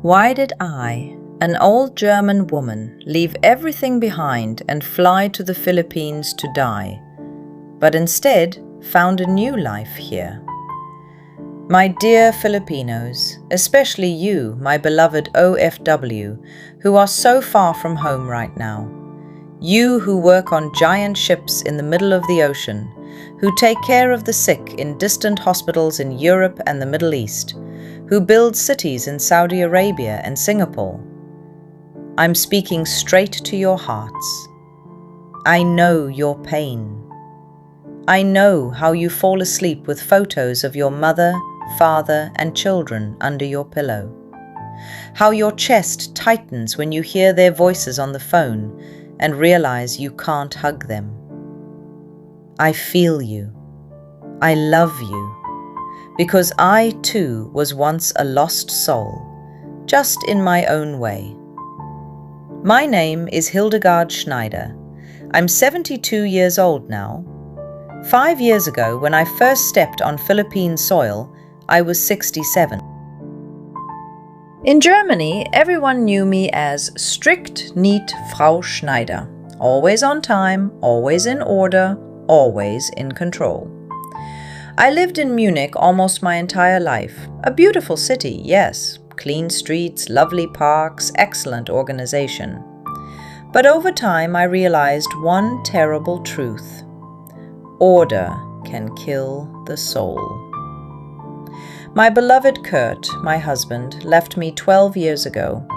Why did I, an old German woman, leave everything behind and fly to the Philippines to die, but instead found a new life here? My dear Filipinos, especially you, my beloved OFW, who are so far from home right now. You who work on giant ships in the middle of the ocean, who take care of the sick in distant hospitals in Europe and the Middle East, who build cities in Saudi Arabia and Singapore. I'm speaking straight to your hearts. I know your pain. I know how you fall asleep with photos of your mother, father, and children under your pillow. How your chest tightens when you hear their voices on the phone and realize you can't hug them. I feel you. I love you. Because I too was once a lost soul, just in my own way. My name is Hildegard Schneider. I'm 72 years old now. 5 years ago, when I first stepped on Philippine soil, I was 67. In Germany, everyone knew me as strict, neat Frau Schneider. Always on time, always in order, always in control. I lived in Munich almost my entire life. A beautiful city, yes. Clean streets, lovely parks, excellent organization. But over time I realized one terrible truth. Order can kill the soul. My beloved Kurt, my husband, left me 12 years ago.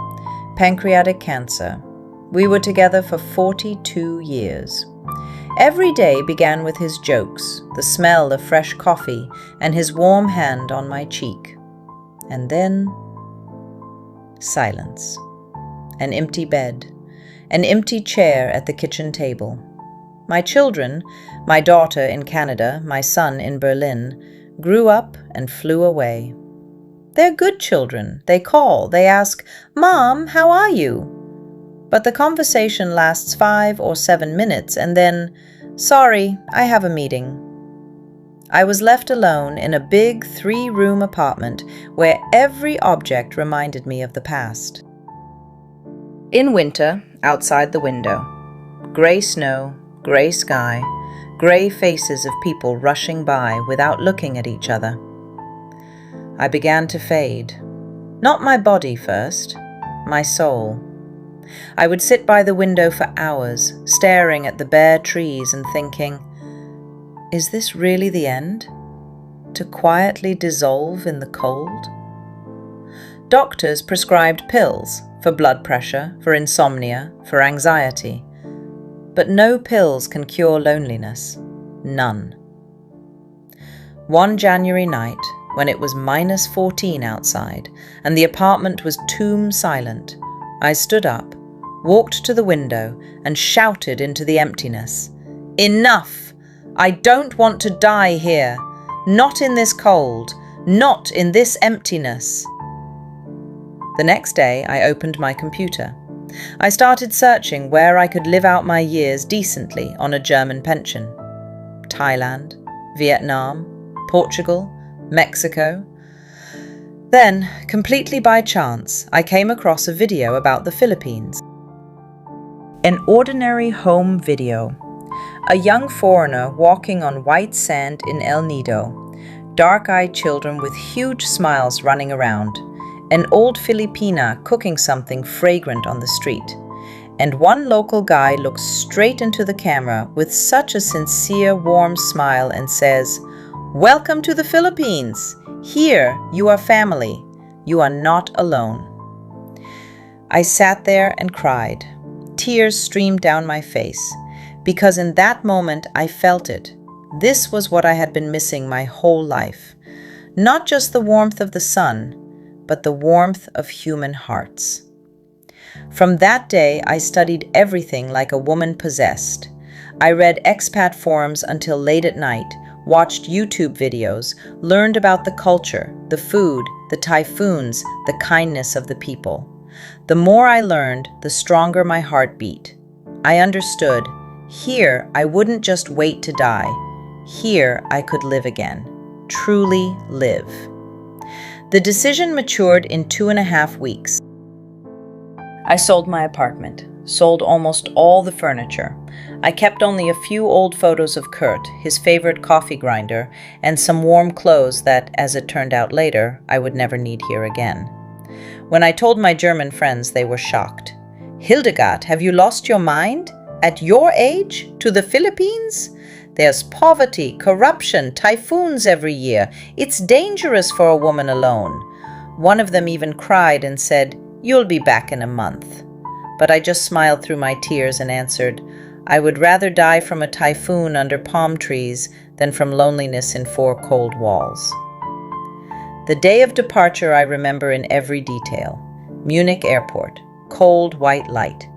Pancreatic cancer. We were together for 42 years. Every day began with his jokes, the smell of fresh coffee, and his warm hand on my cheek. And then, silence. An empty bed, an empty chair at the kitchen table. My children, my daughter in Canada, my son in Berlin, grew up and flew away. They're good children. They call, they ask, "Mom, how are you?" But the conversation lasts 5 or 7 minutes, and then, "Sorry, I have a meeting." I was left alone in a big 3-room apartment where every object reminded me of the past. In winter, outside the window, gray snow, gray sky, gray faces of people rushing by without looking at each other. I began to fade. Not my body first, my soul. I would sit by the window for hours, staring at the bare trees and thinking, is this really the end? To quietly dissolve in the cold? Doctors prescribed pills for blood pressure, for insomnia, for anxiety. But no pills can cure loneliness. None. One January night, when it was -14 outside and the apartment was tomb silent, I stood up, walked to the window, and shouted into the emptiness, "Enough! I don't want to die here. Not in this cold. Not in this emptiness." The next day, I opened my computer. I started searching where I could live out my years decently on a German pension. Thailand, Vietnam, Portugal, Mexico. Then, completely by chance, I came across a video about the Philippines. An ordinary home video. A young foreigner walking on white sand in El Nido. Dark-eyed children with huge smiles running around. An old Filipina cooking something fragrant on the street. And one local guy looks straight into the camera with such a sincere, warm smile and says, "Welcome to the Philippines! Here you are family. You are not alone." I sat there and cried. Tears streamed down my face, because in that moment I felt it. This was what I had been missing my whole life. Not just the warmth of the sun, but the warmth of human hearts. From that day, I studied everything like a woman possessed. I read expat forums until late at night, watched YouTube videos, learned about the culture, the food, the typhoons, the kindness of the people. The more I learned, the stronger my heart beat. I understood, here I wouldn't just wait to die. Here I could live again, truly live. The decision matured in 2.5 weeks. I sold my apartment, sold almost all the furniture. I kept only a few old photos of Kurt, his favorite coffee grinder, and some warm clothes that, as it turned out later, I would never need here again. When I told my German friends, they were shocked. "Hildegard, have you lost your mind? At your age? To the Philippines? There's poverty, corruption, typhoons every year. It's dangerous for a woman alone." One of them even cried and said, "You'll be back in a month." But I just smiled through my tears and answered, "I would rather die from a typhoon under palm trees than from loneliness in 4 cold walls." The day of departure I remember in every detail. Munich airport, cold white light.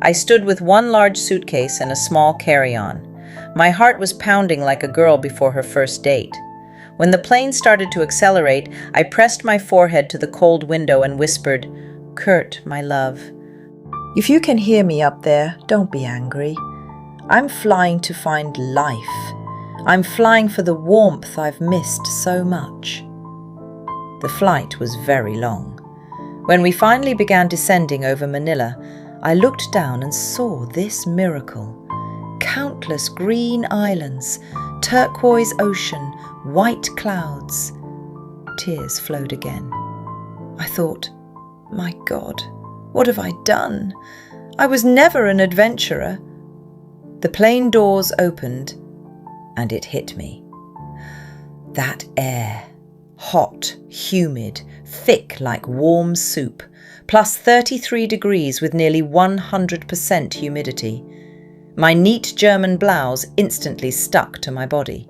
I stood with one large suitcase and a small carry-on. My heart was pounding like a girl before her first date. When the plane started to accelerate, I pressed my forehead to the cold window and whispered, "Kurt, my love, if you can hear me up there, don't be angry. I'm flying to find life. I'm flying for the warmth I've missed so much." The flight was very long. When we finally began descending over Manila, I looked down and saw this miracle. Countless green islands, turquoise ocean, white clouds. Tears flowed again. I thought, my God, what have I done? I was never an adventurer. The plane doors opened, and it hit me. That air, hot, humid, thick like warm soup, plus 33 degrees with nearly 100% humidity. My neat German blouse instantly stuck to my body.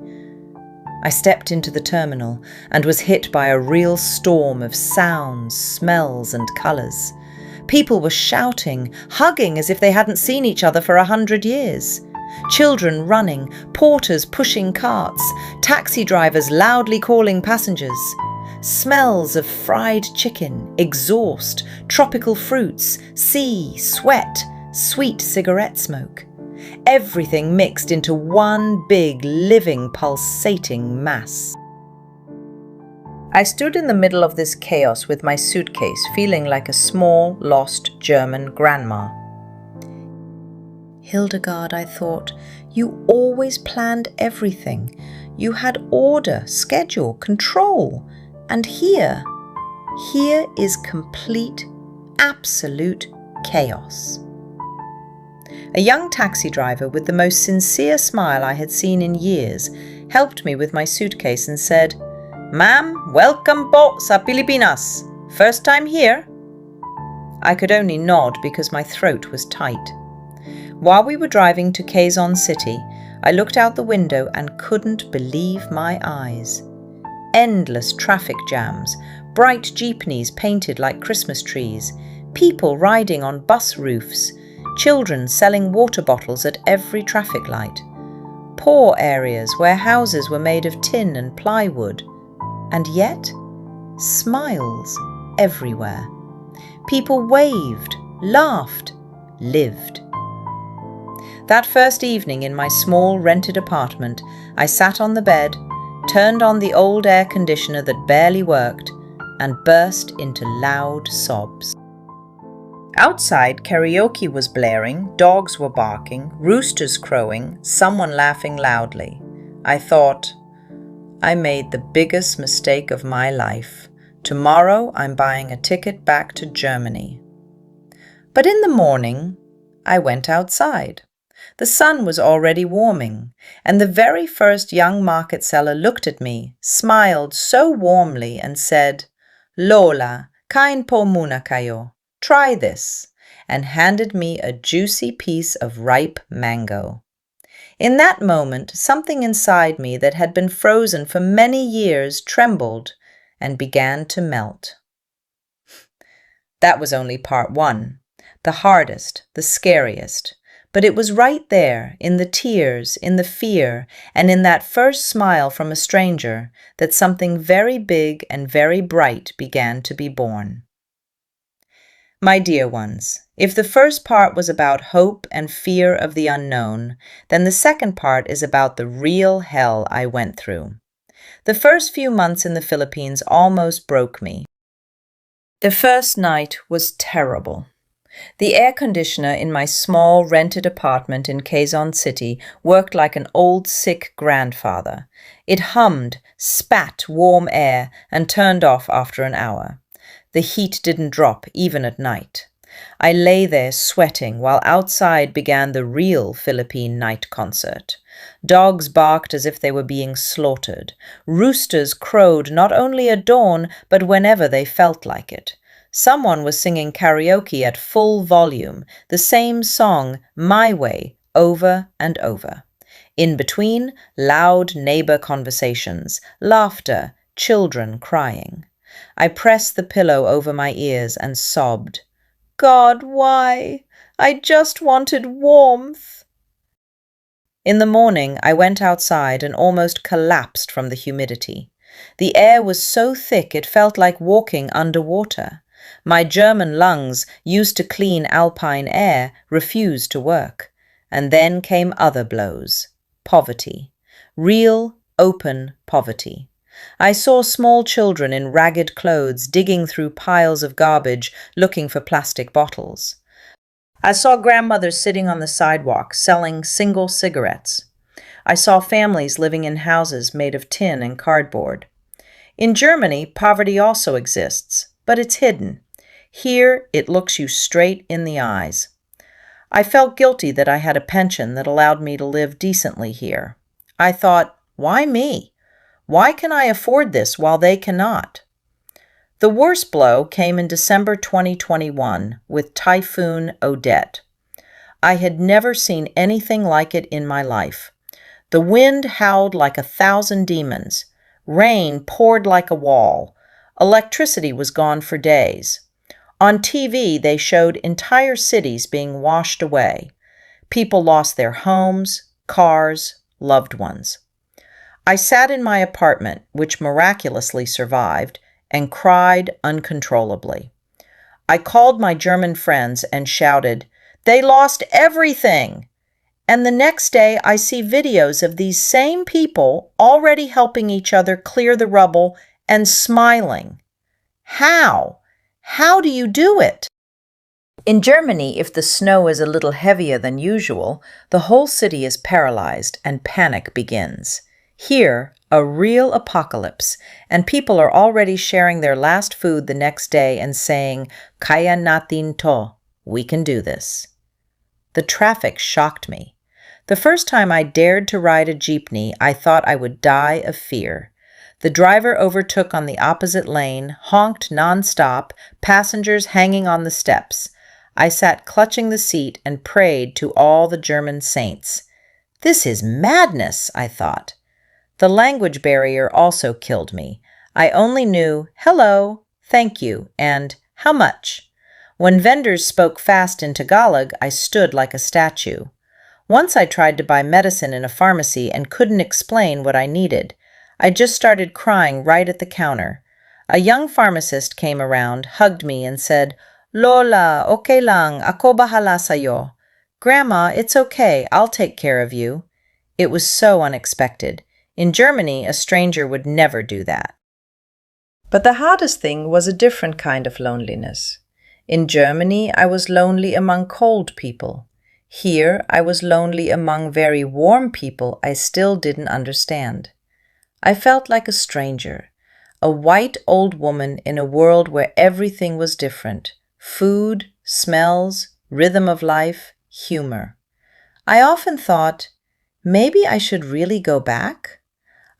I stepped into the terminal and was hit by a real storm of sounds, smells, and colours. People were shouting, hugging as if they hadn't seen each other for 100 years. Children running, porters pushing carts, taxi drivers loudly calling passengers. Smells of fried chicken, exhaust, tropical fruits, sea, sweat, sweet cigarette smoke. Everything mixed into one big, living, pulsating mass. I stood in the middle of this chaos with my suitcase, feeling like a small, lost German grandma. "Hildegard," I thought, "you always planned everything. You had order, schedule, control. And here is complete, absolute chaos." A young taxi driver with the most sincere smile I had seen in years helped me with my suitcase and said, "Ma'am, welcome po sa Pilipinas. First time here?" I could only nod because my throat was tight. While we were driving to Quezon City, I looked out the window and couldn't believe my eyes. Endless traffic jams, bright jeepneys painted like Christmas trees, people riding on bus roofs, children selling water bottles at every traffic light, poor areas where houses were made of tin and plywood, and yet smiles everywhere. People waved, laughed, lived. That first evening in my small rented apartment, I sat on the bed, turned on the old air conditioner that barely worked, and burst into loud sobs. Outside, karaoke was blaring, dogs were barking, roosters crowing, someone laughing loudly. I thought, I made the biggest mistake of my life. Tomorrow I'm buying a ticket back to Germany. But in the morning, I went outside. The sun was already warming, and the very first young market seller looked at me, smiled so warmly, and said, "Lola, kain po muna kayo. Try this," and handed me a juicy piece of ripe mango. In that moment, something inside me that had been frozen for many years trembled and began to melt. That was only part one, the hardest, the scariest. But it was right there, in the tears, in the fear, and in that first smile from a stranger, that something very big and very bright began to be born. My dear ones, if the first part was about hope and fear of the unknown, then the second part is about the real hell I went through. The first few months in the Philippines almost broke me. The first night was terrible. The air conditioner in my small rented apartment in Quezon City worked like an old sick grandfather. It hummed, spat warm air, and turned off after an hour. The heat didn't drop even at night. I lay there sweating while outside began the real Philippine night concert. Dogs barked as if they were being slaughtered. Roosters crowed not only at dawn, but whenever they felt like it. Someone was singing karaoke at full volume, the same song, My Way, over and over. In between, loud neighbor conversations, laughter, children crying. I pressed the pillow over my ears and sobbed. God, why? I just wanted warmth. In the morning, I went outside and almost collapsed from the humidity. The air was so thick it felt like walking underwater. My German lungs, used to clean alpine air, refused to work. And then came other blows. Poverty. Real, open poverty. I saw small children in ragged clothes digging through piles of garbage looking for plastic bottles. I saw grandmothers sitting on the sidewalk selling single cigarettes. I saw families living in houses made of tin and cardboard. In Germany, poverty also exists, but it's hidden. Here, it looks you straight in the eyes. I felt guilty that I had a pension that allowed me to live decently here. I thought, why me? Why can I afford this while they cannot? The worst blow came in December 2021 with Typhoon Odette. I had never seen anything like it in my life. The wind howled like 1,000 demons. Rain poured like a wall. Electricity was gone for days. On TV, they showed entire cities being washed away. People lost their homes, cars, loved ones. I sat in my apartment, which miraculously survived, and cried uncontrollably. I called my German friends and shouted, "They lost everything!" And the next day I see videos of these same people already helping each other clear the rubble and smiling. How? How do you do it? In Germany, if the snow is a little heavier than usual, the whole city is paralyzed and panic begins. Here, a real apocalypse, and people are already sharing their last food the next day and saying, "Kaya natin to," we can do this. The traffic shocked me. The first time I dared to ride a jeepney, I thought I would die of fear. The driver overtook on the opposite lane, honked nonstop, passengers hanging on the steps. I sat clutching the seat and prayed to all the German saints. This is madness, I thought. The language barrier also killed me. I only knew hello, thank you, and how much. When vendors spoke fast in Tagalog, I stood like a statue. Once I tried to buy medicine in a pharmacy and couldn't explain what I needed. I just started crying right at the counter. A young pharmacist came around, hugged me, and said, "Lola, okay lang, ako bahala sa'yo." "Grandma, it's okay, I'll take care of you." It was so unexpected. In Germany, a stranger would never do that. But the hardest thing was a different kind of loneliness. In Germany, I was lonely among cold people. Here, I was lonely among very warm people I still didn't understand. I felt like a stranger, a white old woman in a world where everything was different. Food, smells, rhythm of life, humor. I often thought, maybe I should really go back?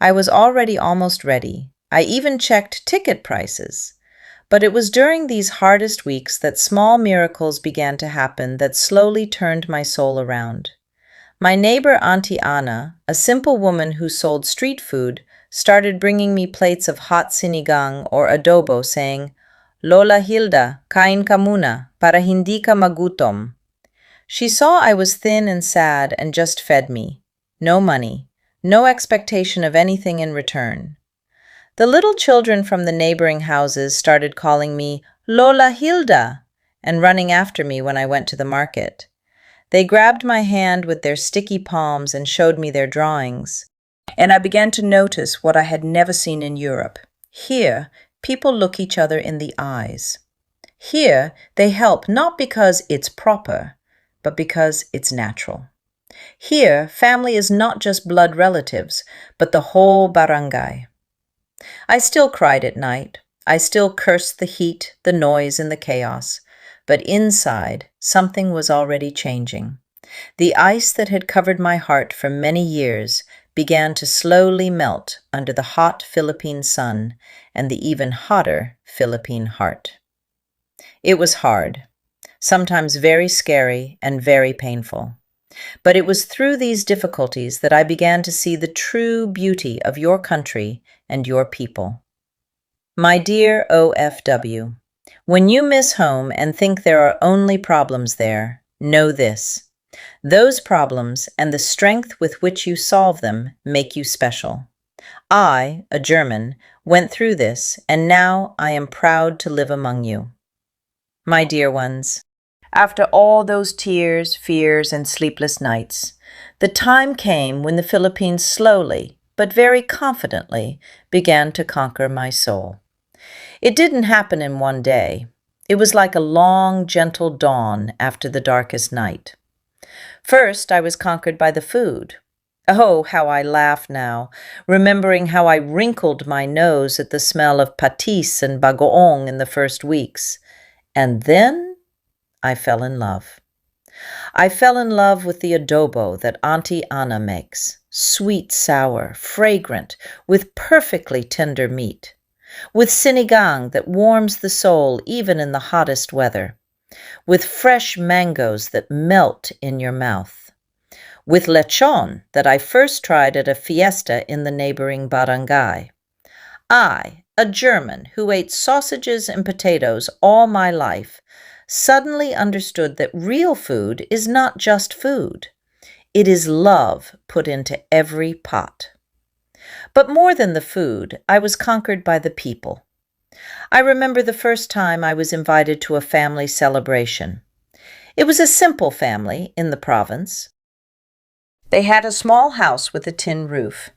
I was already almost ready. I even checked ticket prices. But it was during these hardest weeks that small miracles began to happen that slowly turned my soul around. My neighbor Auntie Anna, a simple woman who sold street food, started bringing me plates of hot sinigang or adobo saying, "Lola Hilda, kain ka muna, para hindi ka magutom." She saw I was thin and sad and just fed me. No money, no expectation of anything in return. The little children from the neighboring houses started calling me Lola Hilda and running after me when I went to the market. They grabbed my hand with their sticky palms and showed me their drawings. And I began to notice what I had never seen in Europe. Here, people look each other in the eyes. Here, they help not because it's proper, but because it's natural. Here, family is not just blood relatives, but the whole barangay. I still cried at night. I still cursed the heat, the noise, and the chaos. But inside, something was already changing. The ice that had covered my heart for many years began to slowly melt under the hot Philippine sun and the even hotter Philippine heart. It was hard, sometimes very scary and very painful. But it was through these difficulties that I began to see the true beauty of your country and your people. My dear OFW, when you miss home and think there are only problems there, know this. Those problems and the strength with which you solve them make you special. I, a German, went through this, and now I am proud to live among you. My dear ones, after all those tears, fears, and sleepless nights, the time came when the Philippines slowly, but very confidently, began to conquer my soul. It didn't happen in one day. It was like a long, gentle dawn after the darkest night. First, I was conquered by the food. Oh, how I laugh now, remembering how I wrinkled my nose at the smell of patis and bagoong in the first weeks. And then I fell in love. I fell in love with the adobo that Auntie Anna makes, sweet, sour, fragrant, with perfectly tender meat, with sinigang that warms the soul even in the hottest weather, with fresh mangoes that melt in your mouth, with lechon that I first tried at a fiesta in the neighboring barangay. I, a German who ate sausages and potatoes all my life, suddenly understood that real food is not just food. It is love put into every pot. But more than the food, I was conquered by the people. I remember the first time I was invited to a family celebration. It was a simple family in the province. They had a small house with a tin roof.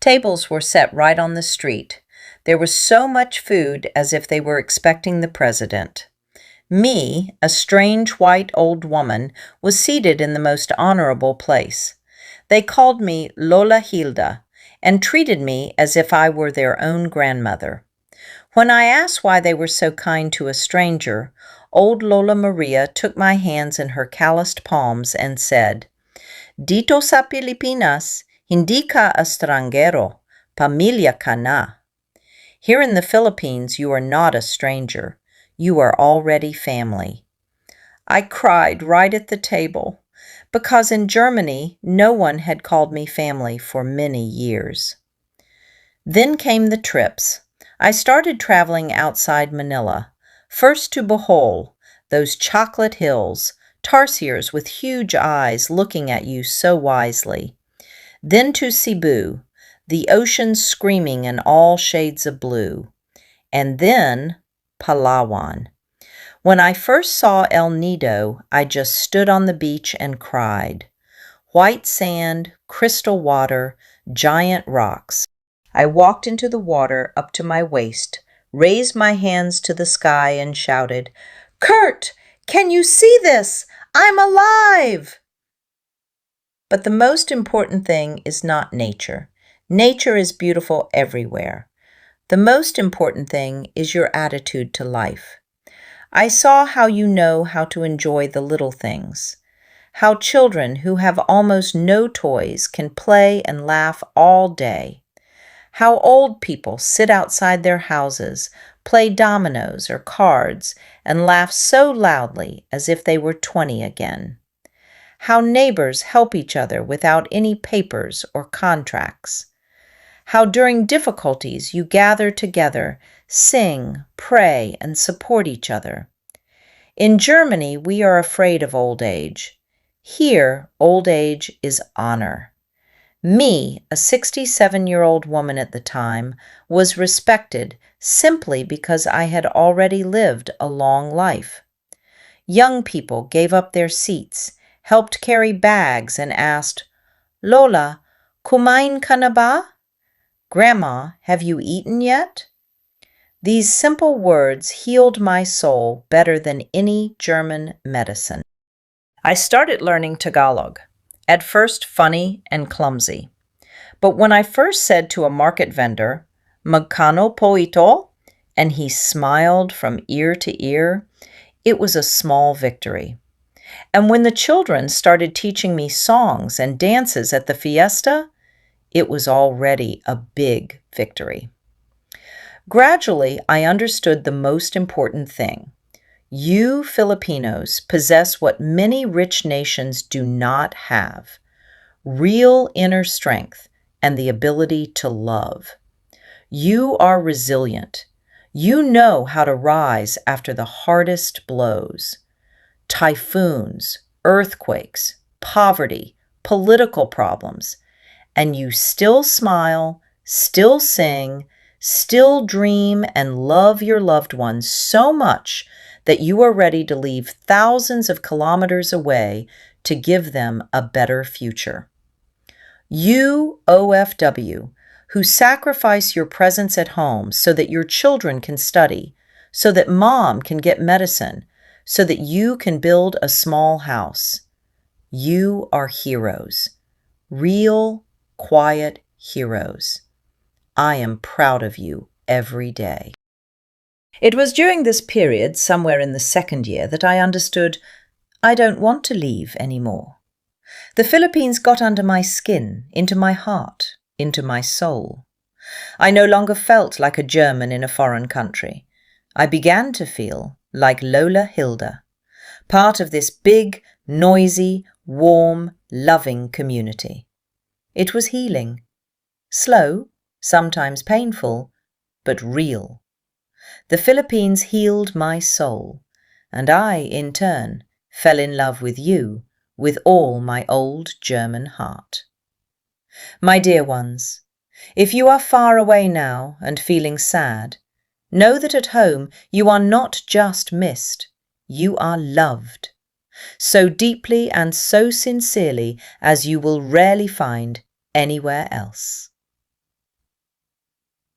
Tables were set right on the street. There was so much food as if they were expecting the president. Me, a strange white old woman, was seated in the most honorable place. They called me Lola Hilda and treated me as if I were their own grandmother. When I asked why they were so kind to a stranger, old Lola Maria took my hands in her calloused palms and said, "Dito sa Pilipinas, hindi ka estrangero, pamilya ka na." Here in the Philippines, you are not a stranger. You are already family. I cried right at the table, because in Germany, no one had called me family for many years. Then came the trips. I started traveling outside Manila, first to Bohol, those chocolate hills, tarsiers with huge eyes looking at you so wisely. Then to Cebu, the ocean screaming in all shades of blue. And then Palawan. When I first saw El Nido, I just stood on the beach and cried. White sand, crystal water, giant rocks. I walked into the water up to my waist, raised my hands to the sky and shouted, "Kurt, can you see this? I'm alive!" But the most important thing is not nature. Nature is beautiful everywhere. The most important thing is your attitude to life. I saw how you know how to enjoy the little things. How children who have almost no toys can play and laugh all day. How old people sit outside their houses, play dominoes or cards, and laugh so loudly as if they were 20 again. How neighbors help each other without any papers or contracts. How during difficulties you gather together, sing, pray, and support each other. In Germany, we are afraid of old age. Here, old age is honor. Me, a 67-year-old woman at the time, was respected simply because I had already lived a long life. Young people gave up their seats, helped carry bags, and asked, "Lola, Kumain ka na ba? Grandma, have you eaten yet? These simple words healed my soul better than any German medicine. I started learning Tagalog, at first funny and clumsy. But when I first said to a market vendor, "Magkano po ito?" and he smiled from ear to ear, it was a small victory. And when the children started teaching me songs and dances at the fiesta, it was already a big victory. Gradually, I understood the most important thing. You Filipinos possess what many rich nations do not have: real inner strength and the ability to love. You are resilient. You know how to rise after the hardest blows. Typhoons, earthquakes, poverty, political problems, and you still smile, still sing, still dream and love your loved ones so much that you are ready to leave thousands of kilometers away to give them a better future. You, OFW, who sacrifice your presence at home so that your children can study, so that mom can get medicine, so that you can build a small house. You are heroes. Real, quiet heroes. I am proud of you every day. It was during this period, somewhere in the second year, that I understood I don't want to leave anymore. The Philippines got under my skin, into my heart, into my soul. I no longer felt like a German in a foreign country. I began to feel like Lola Hilda, part of this big, noisy, warm, loving community. It was healing. Slow, sometimes painful, but real. The Philippines healed my soul, and I, in turn, fell in love with you with all my old German heart. My dear ones, if you are far away now and feeling sad, know that at home you are not just missed, you are loved, so deeply and so sincerely as you will rarely find anywhere else.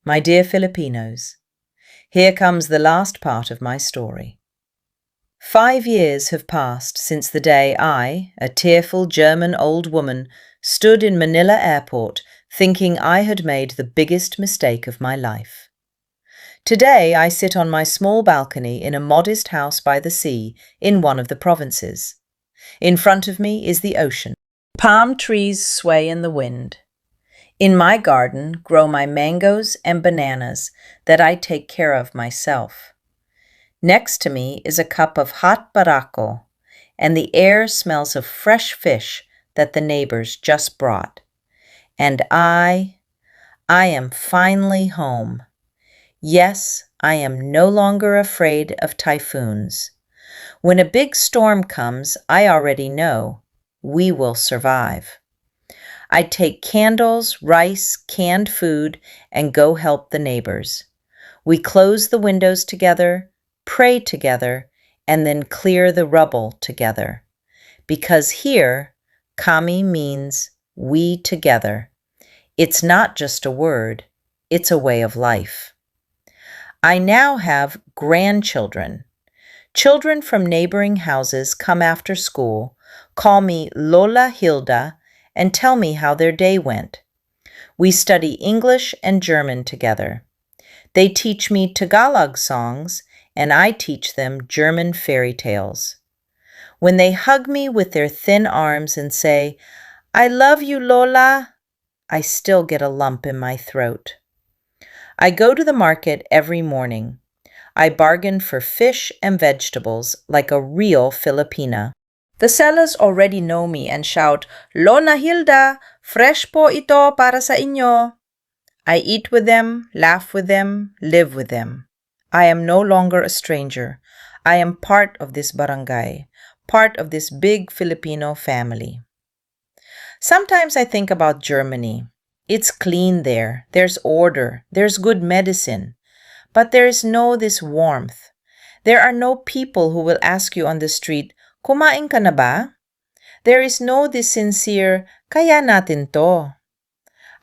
My dear Filipinos, here comes the last part of my story. 5 years have passed since the day I, a tearful German old woman, stood in Manila airport thinking I had made the biggest mistake of my life. Today I sit on my small balcony in a modest house by the sea in one of the provinces. In front of me is the ocean. Palm trees sway in the wind. In my garden grow my mangoes and bananas that I take care of myself. Next to me is a cup of hot barako, and the air smells of fresh fish that the neighbors just brought. And I am finally home. Yes, I am no longer afraid of typhoons. When a big storm comes, I already know we will survive. I take candles, rice, canned food, and go help the neighbors. We close the windows together, pray together, and then clear the rubble together. Because here, kami means we together. It's not just a word, it's a way of life. I now have grandchildren. Children from neighboring houses come after school, call me Lola Hilda, and tell me how their day went. We study English and German together. They teach me Tagalog songs, and I teach them German fairy tales. When they hug me with their thin arms and say, "I love you, Lola," I still get a lump in my throat. I go to the market every morning. I bargain for fish and vegetables like a real Filipina. The sellers already know me and shout, "Lola Hilda, fresh po ito para sa inyo." I eat with them, laugh with them, live with them. I am no longer a stranger. I am part of this barangay, part of this big Filipino family. Sometimes I think about Germany. It's clean there. There's order. There's good medicine. But there is no this warmth. There are no people who will ask you on the street, "Kumain ka na ba?" There is no this sincere, "Kaya natin to."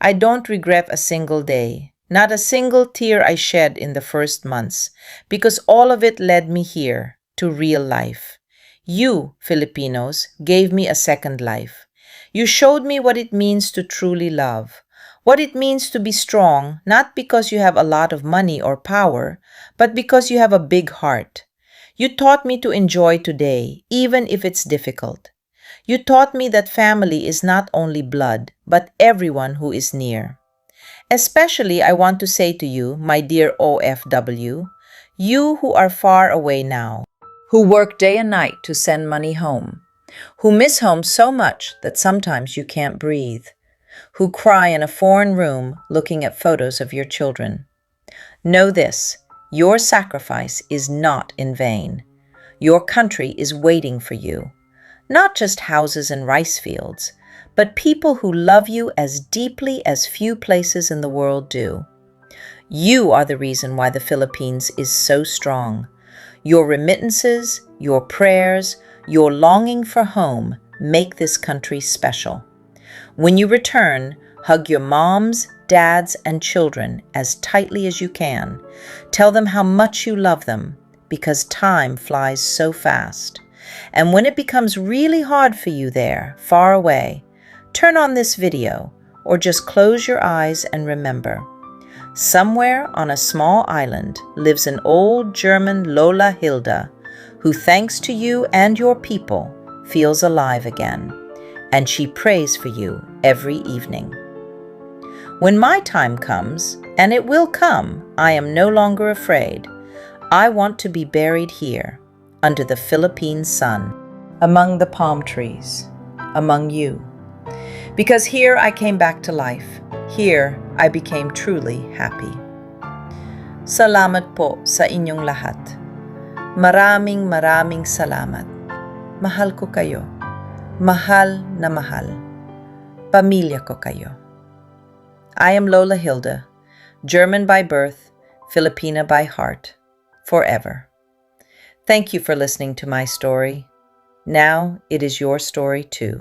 I don't regret a single day, not a single tear I shed in the first months, because all of it led me here, to real life. You, Filipinos, gave me a second life. You showed me what it means to truly love, what it means to be strong, not because you have a lot of money or power, but because you have a big heart. You taught me to enjoy today, even if it's difficult. You taught me that family is not only blood, but everyone who is near. Especially, I want to say to you, my dear OFW, you who are far away now, who work day and night to send money home, who miss home so much that sometimes you can't breathe, who cry in a foreign room looking at photos of your children. Know this, your sacrifice is not in vain. Your country is waiting for you. Not just houses and rice fields, but people who love you as deeply as few places in the world do. You are the reason why the Philippines is so strong. Your remittances, your prayers, your longing for home make this country special. When you return, hug your moms, dads, and children as tightly as you can. Tell them how much you love them, because time flies so fast. And when it becomes really hard for you there, far away, turn on this video or just close your eyes and remember. Somewhere on a small island lives an old German Lola Hilda who, thanks to you and your people, feels alive again. And she prays for you every evening. When my time comes, and it will come, I am no longer afraid. I want to be buried here, under the Philippine sun, among the palm trees, among you. Because here I came back to life. Here I became truly happy. Salamat po sa inyong lahat. Maraming salamat. Mahal ko kayo. Mahal na mahal. Pamilya ko kayo. I am Lola Hilda, German by birth, Filipina by heart, forever. Thank you for listening to my story. Now it is your story too.